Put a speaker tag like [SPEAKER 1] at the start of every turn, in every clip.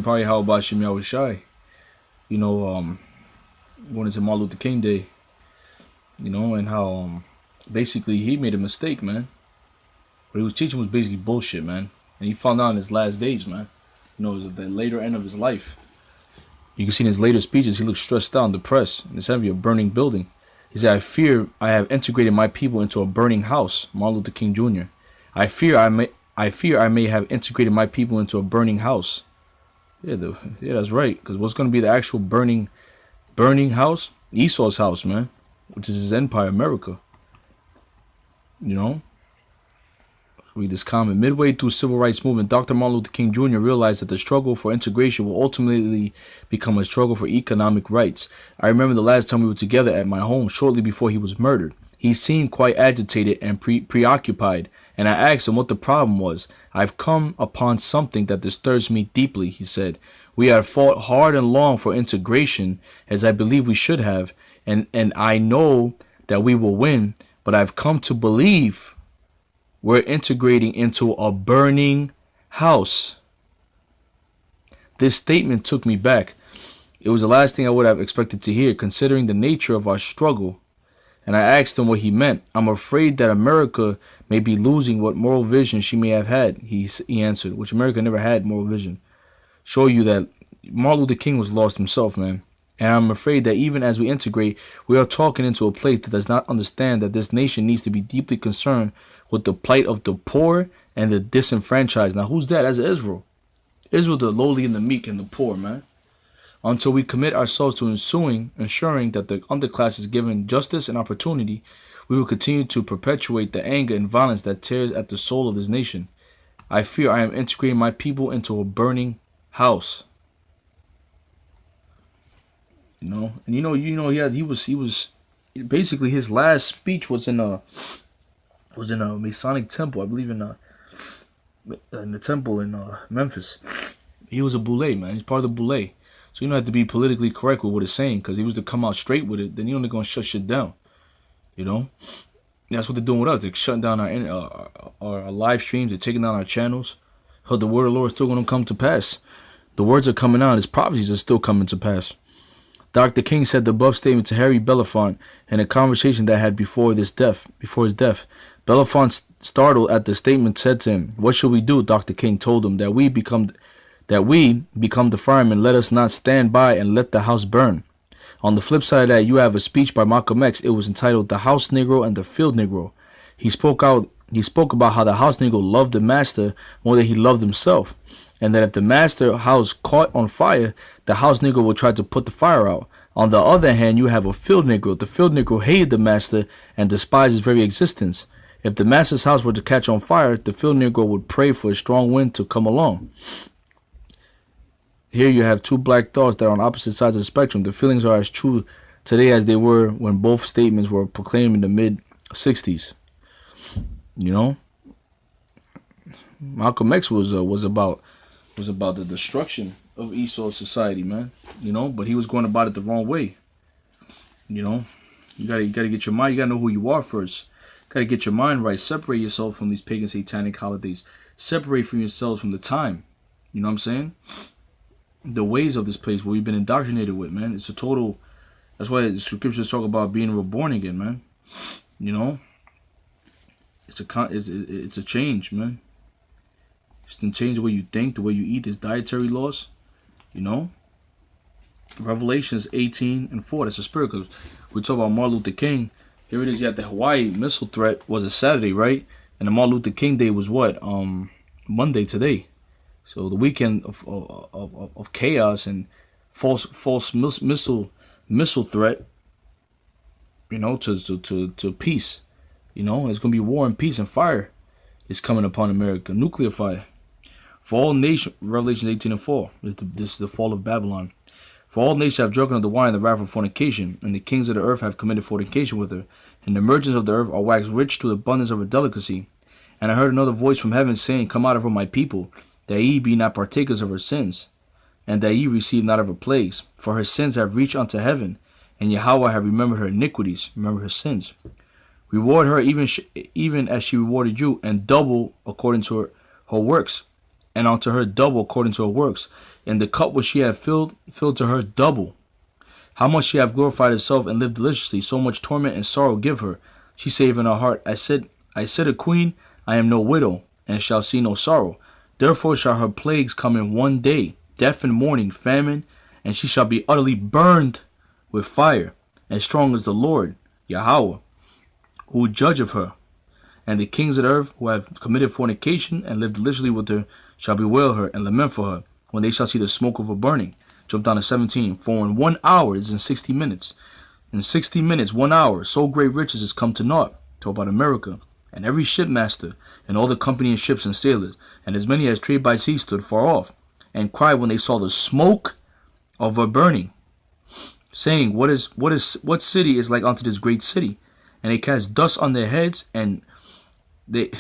[SPEAKER 1] Probably how about Shimmy was shy. You know, when it's a Martin Luther King Day, and how basically he made a mistake, man. What he was teaching was basically bullshit, man. And he found out in his last days, man. It was at the later end of his life. You can see in his later speeches, he looked stressed out and depressed. And it's heavy, a burning building. He said, I fear I have integrated my people into a burning house. Martin Luther King Jr. I fear I may have integrated my people into a burning house. Yeah, that's right. Because what's going to be the actual burning house? Esau's house, man, which is his empire, America. You know, read this comment. Midway through civil rights movement, Dr. Martin Luther King Jr. realized that the struggle for integration will ultimately become a struggle for economic rights. I remember the last time we were together at my home shortly before he was murdered. He seemed quite agitated and preoccupied, and I asked him what the problem was. I've come upon something that disturbs me deeply, he said. We have fought hard and long for integration, as I believe we should have, and I know that we will win, but I've come to believe we're integrating into a burning house. This statement took me back. It was the last thing I would have expected to hear, considering the nature of our struggle. And I asked him what he meant. I'm afraid that America may be losing what moral vision she may have had, he answered, which America never had moral vision. Show you that Martin Luther King was lost himself, man. And I'm afraid that even as we integrate, we are talking into a place that does not understand that this nation needs to be deeply concerned with the plight of the poor and the disenfranchised. Now, who's that? That's Israel. Israel, the lowly and the meek and the poor, man. Until we commit ourselves to ensuring that the underclass is given justice and opportunity, we will continue to perpetuate the anger and violence that tears at the soul of this nation. I fear I am integrating my people into a burning house. He was basically his last speech was in a Masonic temple, I believe in the temple in Memphis. He was a boule, man. He's part of the boule. So you don't have to be politically correct with what it's saying, because he was to come out straight with it, then you're only gonna shut shit down. That's what they're doing with us. They're shutting down our live streams. They're taking down our channels. But the word of the Lord is still gonna come to pass. The words are coming out. His prophecies are still coming to pass. Dr. King said the above statement to Harry Belafonte in a conversation that had before his death. Belafonte, startled at the statement, said to him, "What shall we do?" Dr. King told him that we become the firemen. Let us not stand by and let the house burn. On the flip side of that, you have a speech by Malcolm X. It was entitled "The House Negro and the Field Negro." He spoke about how the house Negro loved the master more than he loved himself, and that if the master house caught on fire, the house Negro would try to put the fire out. On the other hand, you have a field Negro. The field Negro hated the master and despised his very existence. If the master's house were to catch on fire, the field Negro would pray for a strong wind to come along. Here you have two black thoughts that are on opposite sides of the spectrum. The feelings are as true today as they were when both statements were proclaimed in the mid-'60s. Malcolm X was about the destruction of Esau's society, man. But he was going about it the wrong way. You gotta get your mind. You gotta know who you are first. Gotta get your mind right. Separate yourself from these pagan satanic holidays. Separate from yourselves from the time. You know what I'm saying? The ways of this place, what we've been indoctrinated with, man. It's a total. That's why the scriptures talk about being reborn again, man. It's a change, man. It's to change the way you think, the way you eat. There's dietary laws, Revelations 18:4. That's a spirit. Because we talk about Martin Luther King. Here it is. You had the Hawaii missile threat was a Saturday, right? And the Martin Luther King Day was what? Monday today. So the weekend of chaos and false missile threat, to peace. There's gonna be war and peace and fire is coming upon America. Nuclear fire. For all nations, Revelation 18:4. This is the fall of Babylon. For all nations have drunken of the wine, the wrath of fornication, and the kings of the earth have committed fornication with her, and the merchants of the earth are waxed rich to the abundance of her delicacy. And I heard another voice from heaven saying, Come out of her, my people, that ye be not partakers of her sins, and that ye receive not of her plagues. For her sins have reached unto heaven, and Yahweh have remembered her iniquities, remember her sins. Reward her even as she rewarded you, and double according to her works. and unto her double according to her works. And the cup which she had filled to her double. How much she have glorified herself and lived deliciously, so much torment and sorrow give her. She said in her heart, I said a queen, I am no widow, and shall see no sorrow. Therefore shall her plagues come in one day, death and mourning, famine, and she shall be utterly burned with fire. And strong is the Lord, Yahweh, who judgeth her. And the kings of the earth who have committed fornication and lived deliciously with her shall bewail her and lament for her, when they shall see the smoke of her burning. Jump down to 17. For in 1 hour is in 60 minutes. In 60 minutes, 1 hour, so great riches is come to naught. Talk about America. And every shipmaster, and all the company of ships and sailors, and as many as trade by sea stood far off, and cried when they saw the smoke of her burning, saying, What city is like unto this great city? And they cast dust on their heads, and they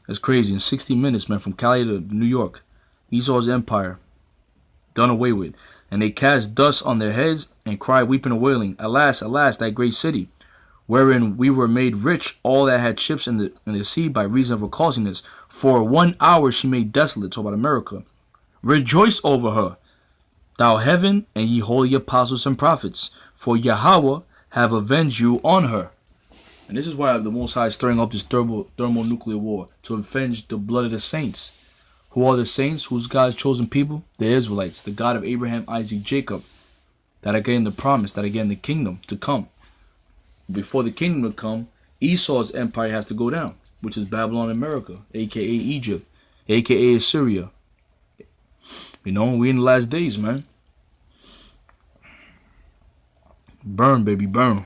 [SPEAKER 1] that's crazy. In 60 minutes, man, from Cali to New York, Esau's empire done away with. And they cast dust on their heads and cried, weeping and wailing, Alas, alas, that great city, wherein we were made rich, all that had ships in the sea, by reason of her causiness. For 1 hour she made desolate. Talk about America. Rejoice over her, thou heaven, and ye holy apostles and prophets, for Yahweh have avenged you on her. And this is why the Most High is stirring up this thermonuclear war, to avenge the blood of the saints. Who are the saints? Who's God's chosen people? The Israelites, the God of Abraham, Isaac, Jacob, that are getting the promise, that are getting the kingdom to come. Before the kingdom to come, Esau's empire has to go down, which is Babylon, America, aka Egypt, aka Assyria. You know, we in the last days, man. Burn, baby, burn.